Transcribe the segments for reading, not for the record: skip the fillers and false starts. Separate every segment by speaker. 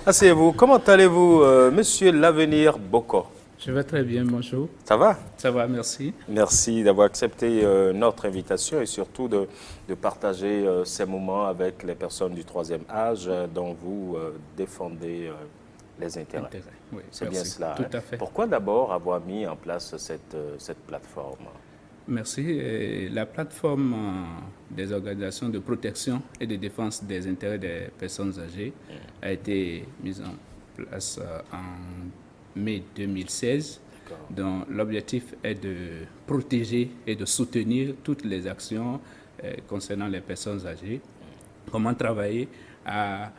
Speaker 1: Asseyez-vous. Comment allez-vous, monsieur L'Avenir Boko?
Speaker 2: Je vais très bien, bonjour.
Speaker 1: Ça va?
Speaker 2: Ça va, merci.
Speaker 1: Merci d'avoir accepté notre invitation et surtout de partager ces moments avec les personnes du troisième âge dont vous défendez les intérêts.
Speaker 2: Oui,
Speaker 1: C'est
Speaker 2: merci.
Speaker 1: bien cela.
Speaker 2: Tout à fait.
Speaker 1: Pourquoi d'abord avoir mis en place cette plateforme?
Speaker 2: Merci. Et la plateforme des organisations de protection et de défense des intérêts des personnes âgées a été mise en place en mai 2016, dont l'objectif est de protéger et de soutenir toutes les actions concernant les personnes âgées. Comment travailler à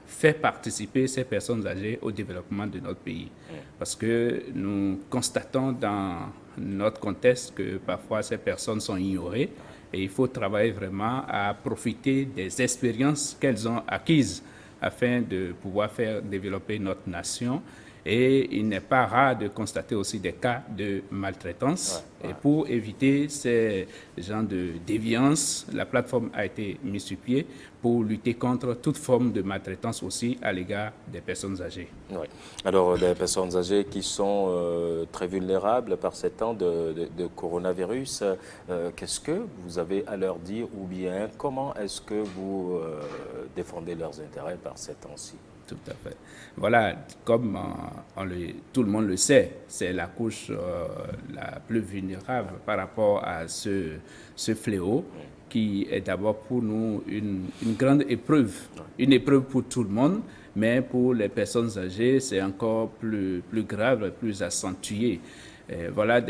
Speaker 2: faire participer ces personnes âgées au développement de notre pays. Parce que nous constatons dans notre contexte que parfois ces personnes sont ignorées et il faut travailler vraiment à profiter des expériences qu'elles ont acquises afin de pouvoir faire développer notre nation. Et il n'est pas rare de constater aussi des cas de maltraitance. Et pour éviter ces genres de déviance, la plateforme a été mise sur pied pour lutter contre toute forme de maltraitance aussi à l'égard des personnes âgées.
Speaker 1: Oui. Alors, des personnes âgées qui sont très vulnérables par ces temps de coronavirus, qu'est-ce que vous avez à leur dire ou bien comment est-ce que vous défendez leurs intérêts par ces temps-ci?
Speaker 2: Tout à fait. Voilà, comme tout le monde le sait, c'est la couche la plus vulnérable par rapport à ce fléau qui est d'abord pour nous une grande épreuve, une épreuve pour tout le monde, mais pour les personnes âgées, c'est encore plus grave, plus accentué. Et voilà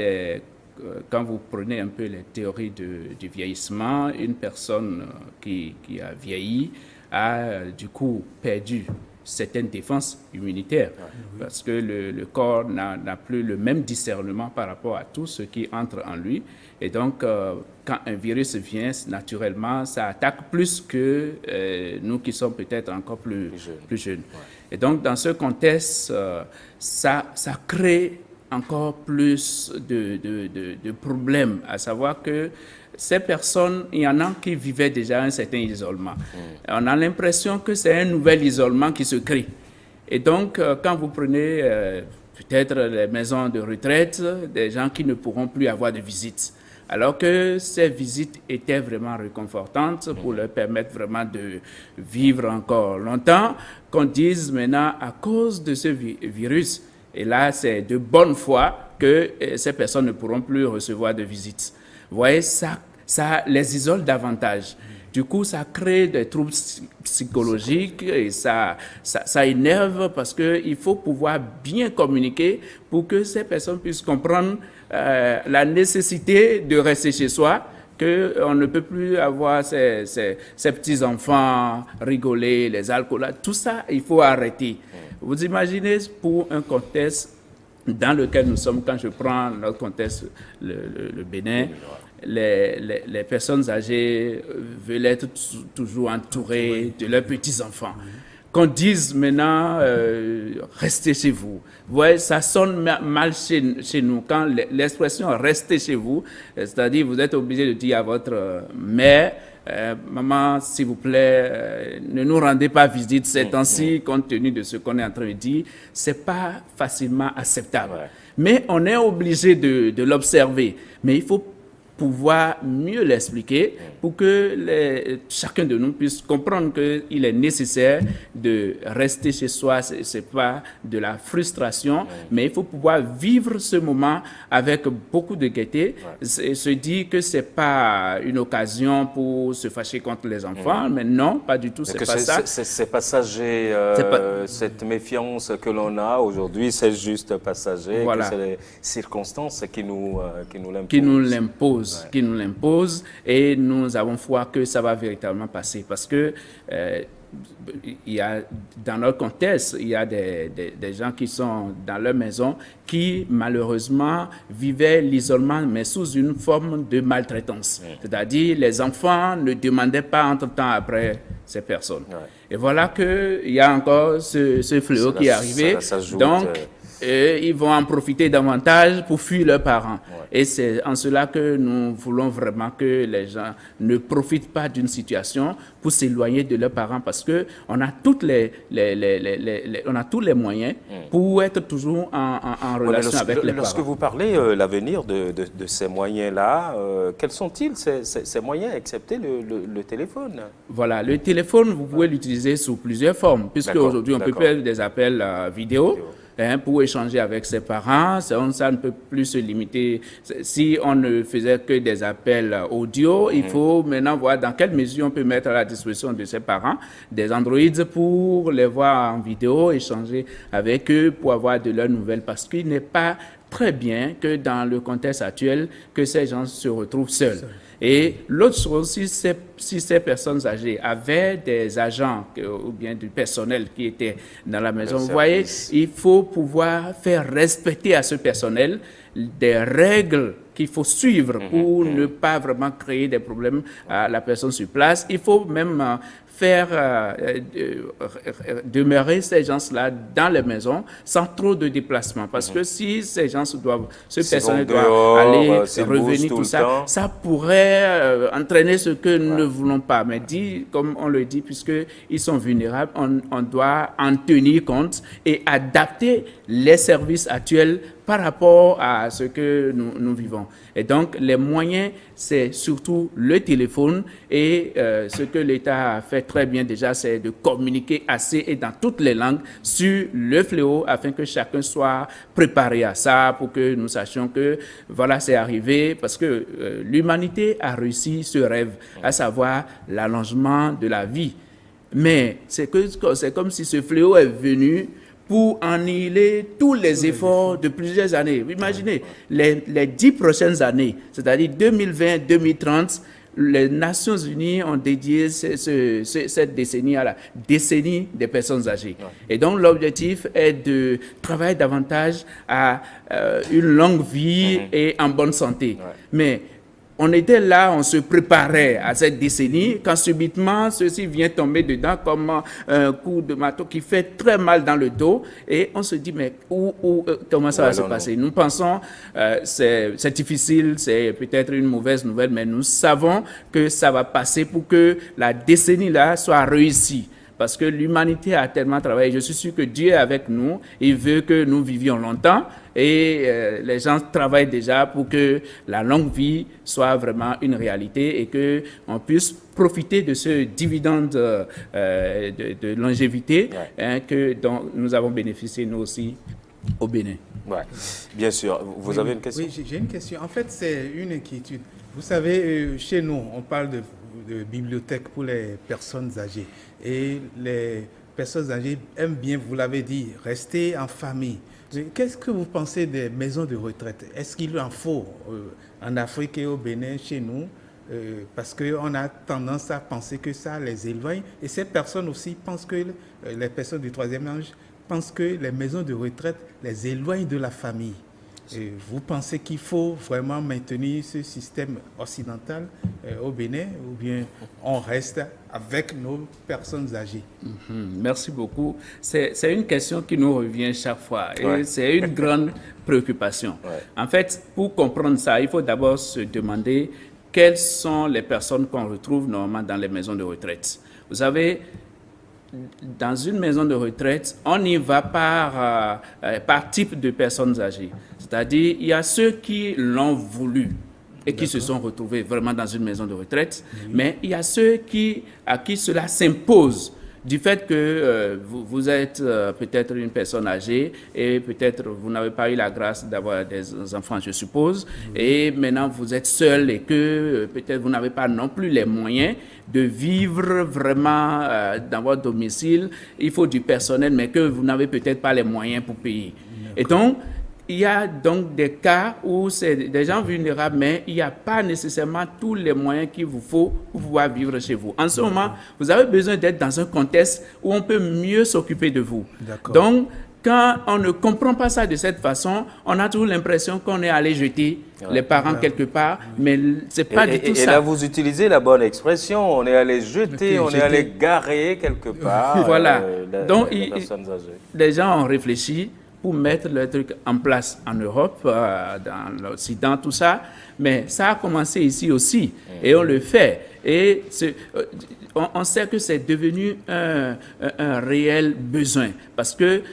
Speaker 2: quand vous prenez un peu les théories du vieillissement, une personne qui a vieilli a du coup perdu certaines défenses immunitaires, parce que le corps n'a plus le même discernement par rapport à tout ce qui entre en lui. Et donc, quand un virus vient, naturellement, ça attaque plus que nous qui sommes peut-être encore plus jeunes. Et donc, dans ce contexte, ça crée encore plus de problèmes, à savoir que ces personnes, il y en a qui vivaient déjà un certain isolement. On a l'impression que c'est un nouvel isolement qui se crée. Et donc, quand vous prenez peut-être les maisons de retraite, des gens qui ne pourront plus avoir de visites, alors que ces visites étaient vraiment réconfortantes pour leur permettre vraiment de vivre encore longtemps, qu'on dise maintenant à cause de ce virus, et là c'est de bonne foi que ces personnes ne pourront plus recevoir de visites. Vous voyez, ça les isole davantage. Du coup, ça crée des troubles psychologiques et ça énerve parce qu'il faut pouvoir bien communiquer pour que ces personnes puissent comprendre la nécessité de rester chez soi, qu'on ne peut plus avoir ces petits-enfants rigoler, les alcoolades. Tout ça, il faut arrêter. Vous imaginez pour un contexte dans lequel nous sommes, quand je prends notre contexte, le Bénin, les personnes âgées veulent être toujours entourées de leurs petits-enfants. Qu'on dise maintenant, restez chez vous. Vous voyez, ça sonne mal chez nous. Quand l'expression « restez chez vous », c'est-à-dire vous êtes obligé de dire à votre mère, maman, s'il vous plaît, ne nous rendez pas visite ces temps-ci, compte tenu de ce qu'on est en train de dire, c'est pas facilement acceptable. Mais on est obligé de l'observer. Mais il faut pouvoir mieux l'expliquer pour que chacun de nous puisse comprendre qu'il est nécessaire de rester chez soi. Ce n'est pas de la frustration, mais il faut pouvoir vivre ce moment avec beaucoup de gaieté et se dire que ce n'est pas une occasion pour se fâcher contre les enfants, mais non, pas du tout, c'est pas ça.
Speaker 1: C'est passager, cette méfiance que l'on a aujourd'hui, c'est juste passager,
Speaker 2: voilà.
Speaker 1: Que c'est les circonstances qui nous l'imposent.
Speaker 2: Qui nous l'impose et nous avons foi que ça va véritablement passer parce que il y a, dans notre contexte, il y a des gens qui sont dans leur maison qui malheureusement vivaient l'isolement mais sous une forme de maltraitance. C'est-à-dire les enfants ne demandaient pas entre-temps après ces personnes. Et voilà qu'il y a encore ce fléau qui est arrivé.
Speaker 1: Ça s'ajoute,
Speaker 2: donc, ils vont en profiter davantage pour fuir leurs parents. Ouais. Et c'est en cela que nous voulons vraiment que les gens ne profitent pas d'une situation pour s'éloigner de leurs parents, parce que on a tous les moyens pour être toujours en relation avec les parents.
Speaker 1: Lorsque vous parlez l'avenir de ces moyens-là, quels sont-ils ces moyens, excepté le téléphone?
Speaker 2: Voilà, le téléphone, vous pouvez l'utiliser sous plusieurs formes, puisque aujourd'hui on peut faire des appels vidéo. Pour échanger avec ses parents. Ça ne peut plus se limiter. Si on ne faisait que des appels audio, il faut maintenant voir dans quelle mesure on peut mettre à la disposition de ses parents des Androids pour les voir en vidéo, échanger avec eux pour avoir de leurs nouvelles, parce qu'il n'est pas très bien que dans le contexte actuel, que ces gens se retrouvent seuls. Et l'autre chose, si ces personnes âgées avaient des agents ou bien du personnel qui était dans la maison, vous voyez, il faut pouvoir faire respecter à ce personnel des règles qu'il faut suivre pour ne pas vraiment créer des problèmes à la personne sur place. Il faut même faire demeurer ces gens-là dans les maisons sans trop de déplacement. Parce que si ces gens ce personnel doit aller, revenir, tout ça, ça pourrait entraîner ce que nous ne voulons pas. Mais comme on le dit, puisqu'ils sont vulnérables, on doit en tenir compte et adapter les services actuels par rapport à ce que nous vivons. Et donc, les moyens, c'est surtout le téléphone et ce que l'État a fait très bien déjà, c'est de communiquer assez et dans toutes les langues sur le fléau afin que chacun soit préparé à ça pour que nous sachions que voilà, c'est arrivé parce que l'humanité a réussi ce rêve, à savoir l'allongement de la vie. Mais c'est comme si ce fléau est venu pour annihiler tous les efforts de plusieurs années. Imaginez, les 10 prochaines années, c'est-à-dire 2020-2030, les Nations Unies ont dédié cette décennie à la décennie des personnes âgées. Et donc, l'objectif est de travailler davantage à une longue vie et en bonne santé. Mais on était là, on se préparait à cette décennie, quand subitement, ceci vient tomber dedans comme un coup de marteau qui fait très mal dans le dos. Et on se dit, mais comment ça va se passer? Nous pensons, c'est difficile, c'est peut-être une mauvaise nouvelle, mais nous savons que ça va passer pour que la décennie-là soit réussie. Parce que l'humanité a tellement travaillé. Je suis sûr que Dieu est avec nous. Il veut que nous vivions longtemps. Et les gens travaillent déjà pour que la longue vie soit vraiment une réalité et qu'on puisse profiter de ce dividende de longévité dont nous avons bénéficié, nous aussi, au Bénin.
Speaker 1: Ouais. Bien sûr. Vous avez une question?
Speaker 3: Oui, j'ai une question. En fait, c'est une inquiétude. Vous savez, chez nous, on parle de bibliothèque pour les personnes âgées. Et les personnes âgées aiment bien, vous l'avez dit, rester en famille. Qu'est-ce que vous pensez des maisons de retraite? Est-ce qu'il en faut en Afrique et au Bénin, chez nous? Parce qu'on a tendance à penser que ça les éloigne. Et ces personnes aussi pensent que, les personnes du troisième âge, pensent que les maisons de retraite les éloignent de la famille. Et vous pensez qu'il faut vraiment maintenir ce système occidental au Bénin, ou bien on reste avec nos personnes âgées?
Speaker 2: Merci beaucoup. C'est une question qui nous revient chaque fois et c'est une grande préoccupation. En fait, pour comprendre ça, il faut d'abord se demander quelles sont les personnes qu'on retrouve normalement dans les maisons de retraite. Vous savez, dans une maison de retraite, on y va par type de personnes âgées. C'est-à-dire, il y a ceux qui l'ont voulu et qui se sont retrouvés vraiment dans une maison de retraite, mais il y a ceux à qui cela s'impose du fait que vous êtes peut-être une personne âgée et peut-être vous n'avez pas eu la grâce d'avoir des enfants, je suppose, et maintenant vous êtes seul et que peut-être vous n'avez pas non plus les moyens de vivre vraiment dans votre domicile. Il faut du personnel, mais que vous n'avez peut-être pas les moyens pour payer. Et donc, il y a donc des cas où c'est des gens vulnérables, mais il n'y a pas nécessairement tous les moyens qu'il vous faut pour pouvoir vivre chez vous. En ce moment, vous avez besoin d'être dans un contexte où on peut mieux s'occuper de vous. Donc, quand on ne comprend pas ça de cette façon, on a toujours l'impression qu'on est allé jeter les parents quelque part, mais ce n'est pas du tout ça.
Speaker 1: Et là, vous utilisez la bonne expression, on est allé jeter, on est allé garer quelque part
Speaker 2: voilà. Donc,
Speaker 1: les personnes âgées.
Speaker 2: Les gens ont réfléchi pour mettre le truc en place en Europe, dans l'Occident, tout ça. Mais ça a commencé ici aussi, et on le fait. Et on sait que c'est devenu un réel besoin, parce que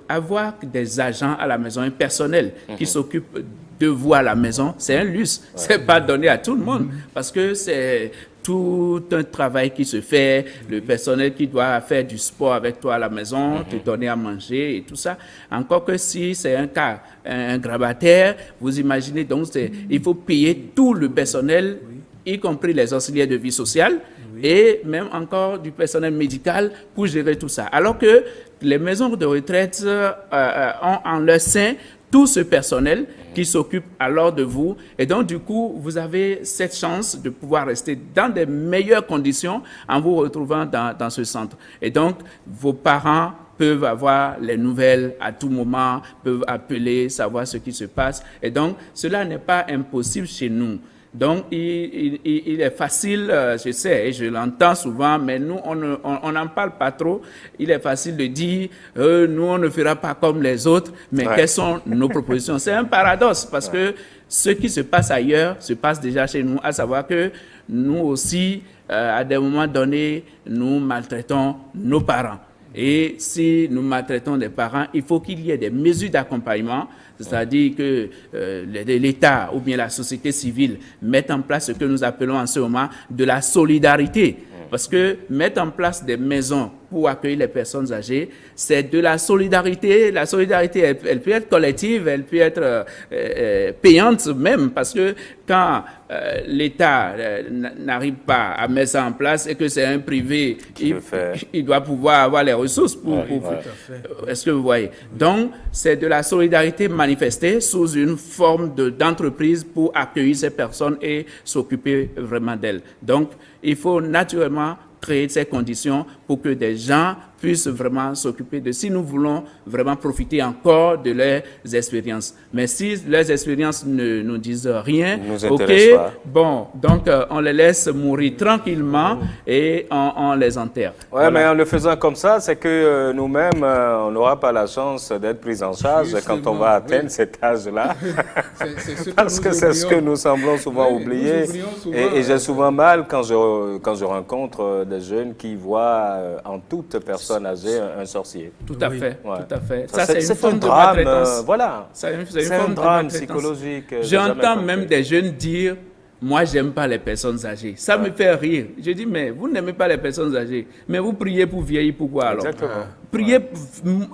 Speaker 2: avoir des agents à la maison, un personnel qui s'occupe de vous à la maison, c'est un luxe. C'est pas donné à tout le monde, parce que c'est tout un travail qui se fait, le personnel qui doit faire du sport avec toi à la maison, te donner à manger et tout ça. Encore que si c'est un cas, un grabataire, vous imaginez, donc il faut payer tout le personnel, y compris les auxiliaires de vie sociale, et même encore du personnel médical pour gérer tout ça. Alors que les maisons de retraite ont en leur sein tout ce personnel qui s'occupe alors de vous. Et donc, du coup, vous avez cette chance de pouvoir rester dans des meilleures conditions en vous retrouvant dans ce centre. Et donc, vos parents peuvent avoir les nouvelles à tout moment, peuvent appeler, savoir ce qui se passe. Et donc, cela n'est pas impossible chez nous. Donc, il est facile, je sais, et je l'entends souvent, mais nous, on n'en parle pas trop. Il est facile de dire, nous, on ne fera pas comme les autres, mais quelles sont nos propositions? C'est un paradoxe, parce que ce qui se passe ailleurs se passe déjà chez nous, à savoir que nous aussi, à des moments donnés, nous maltraitons nos parents. Et si nous maltraitons des parents, il faut qu'il y ait des mesures d'accompagnement, c'est-à-dire que l'État ou bien la société civile mette en place ce que nous appelons en ce moment de la solidarité. Parce que mettre en place des maisons pour accueillir les personnes âgées, c'est de la solidarité. La solidarité, elle peut être collective, elle peut être payante même, parce que quand l'État n'arrive pas à mettre ça en place et que c'est un privé, il doit pouvoir avoir les ressources pour est-ce que vous voyez? Donc, c'est de la solidarité manifestée sous une forme d'entreprise pour accueillir ces personnes et s'occuper vraiment d'elles. Donc, il faut naturellement créer ces conditions pour que des gens puissent vraiment s'occuper de, si nous voulons vraiment profiter encore de leurs expériences. Mais si leurs expériences ne nous disent rien, bon, donc on les laisse mourir tranquillement et on les enterre.
Speaker 1: Oui,
Speaker 2: voilà.
Speaker 1: Mais en le faisant comme ça, c'est que nous-mêmes, on n'aura pas la chance d'être pris en charge quand on va atteindre cet âge-là. Parce que c'est ce que nous semblons souvent oublier. Et j'ai souvent mal quand je rencontre des jeunes qui voient en toute personne âgée un sorcier.
Speaker 2: Tout à fait, tout à fait.
Speaker 1: Ça, c'est une forme de maltraitance. Voilà.
Speaker 2: C'est un
Speaker 1: drame psychologique.
Speaker 2: J'entends même des jeunes dire, moi, j'aime pas les personnes âgées. Ça me fait rire. Je dis, mais vous n'aimez pas les personnes âgées. Mais vous priez pour vieillir, pourquoi alors?
Speaker 1: Exactement.
Speaker 2: Prier,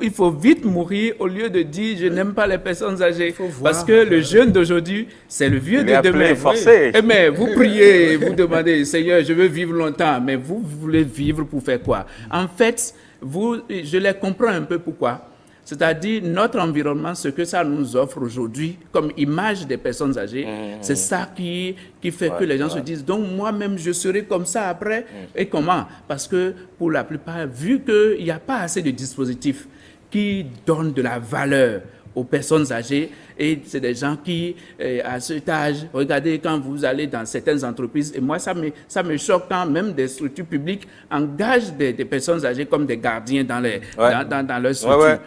Speaker 2: il faut vite mourir au lieu de dire, je n'aime pas les personnes âgées. Parce que le jeune d'aujourd'hui, c'est le vieux de demain.
Speaker 1: Forcé.
Speaker 2: Mais vous priez, vous demandez, Seigneur, je veux vivre longtemps. Mais vous voulez vivre pour faire quoi? En fait, je les comprends un peu pourquoi. C'est-à-dire, notre environnement, ce que ça nous offre aujourd'hui comme image des personnes âgées, c'est ça qui fait que les gens se disent, donc moi-même, je serai comme ça après. Et comment? Parce que pour la plupart, vu qu'il n'y a pas assez de dispositifs qui donnent de la valeur aux personnes âgées, et c'est des gens qui, à cet âge, regardez, quand vous allez dans certaines entreprises, et moi, ça me choque quand même des structures publiques engagent des personnes âgées comme des gardiens dans leurs structures.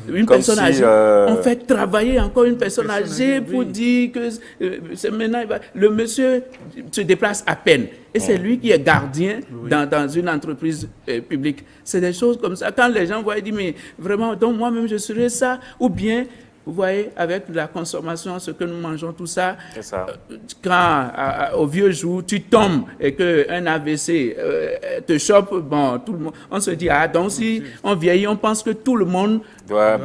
Speaker 2: Une comme personne âgée, on fait travailler encore une personne âgée pour dire que maintenant, le monsieur se déplace à peine. Et c'est lui qui est gardien dans une entreprise publique. C'est des choses comme ça. Quand les gens voient, ils disent, mais vraiment, donc moi-même, je serais ça. Ou bien, vous voyez, avec la consommation, ce que nous mangeons, tout ça, quand au vieux jour, tu tombes et qu'un AVC te chope, bon, tout le monde, on se dit, ah, donc si on vieillit, on pense que tout le monde doit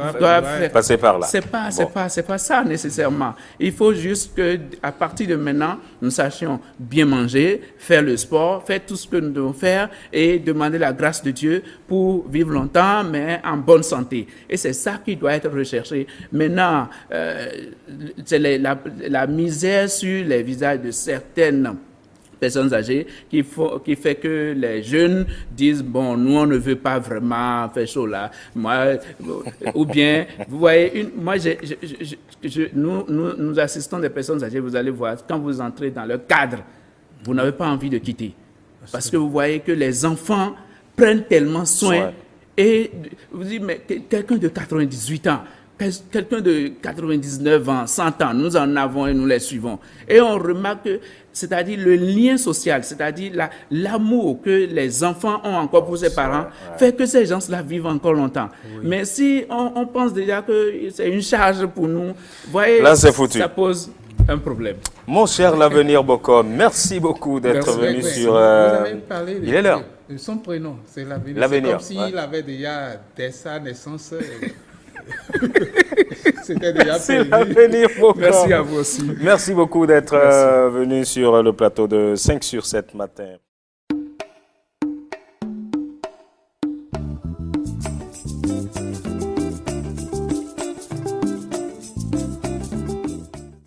Speaker 1: passer par là.
Speaker 2: C'est pas ça nécessairement. Il faut juste qu'à partir de maintenant, nous sachions bien manger, faire le sport, faire tout ce que nous devons faire et demander la grâce de Dieu pour vivre longtemps, mais en bonne santé. Et c'est ça qui doit être recherché. Maintenant, c'est la misère sur les visages de certaines personnes âgées qui fait que les jeunes disent, bon, nous, on ne veut pas vraiment faire chaud là. Moi, ou bien, vous voyez, nous assistons des personnes âgées, vous allez voir, quand vous entrez dans leur cadre, vous n'avez pas envie de quitter. Parce que vous voyez que les enfants prennent tellement soin Et vous dites, mais quelqu'un de 98 ans, quelqu'un de 99 ans, 100 ans, nous en avons et nous les suivons. Et on remarque que, c'est-à-dire le lien social, c'est-à-dire l'amour que les enfants ont encore pour ses parents, fait que ces gens-là vivent encore longtemps. Oui. Mais si on pense déjà que c'est une charge pour nous, voyez,
Speaker 1: là, c'est foutu.
Speaker 2: Ça pose un problème.
Speaker 1: Mon cher L'Avenir Bokom, merci beaucoup d'être venu sur...
Speaker 3: Vous avez parlé
Speaker 1: il est là.
Speaker 3: De son prénom, c'est L'Avenir.
Speaker 1: L'Avenir.
Speaker 3: C'est comme s'il avait déjà, dès sa naissance... C'était déjà
Speaker 1: c'est L'Avenir Bokom.
Speaker 2: Merci à vous aussi.
Speaker 1: Merci beaucoup d'être venu sur le plateau de 5 sur 7 matin.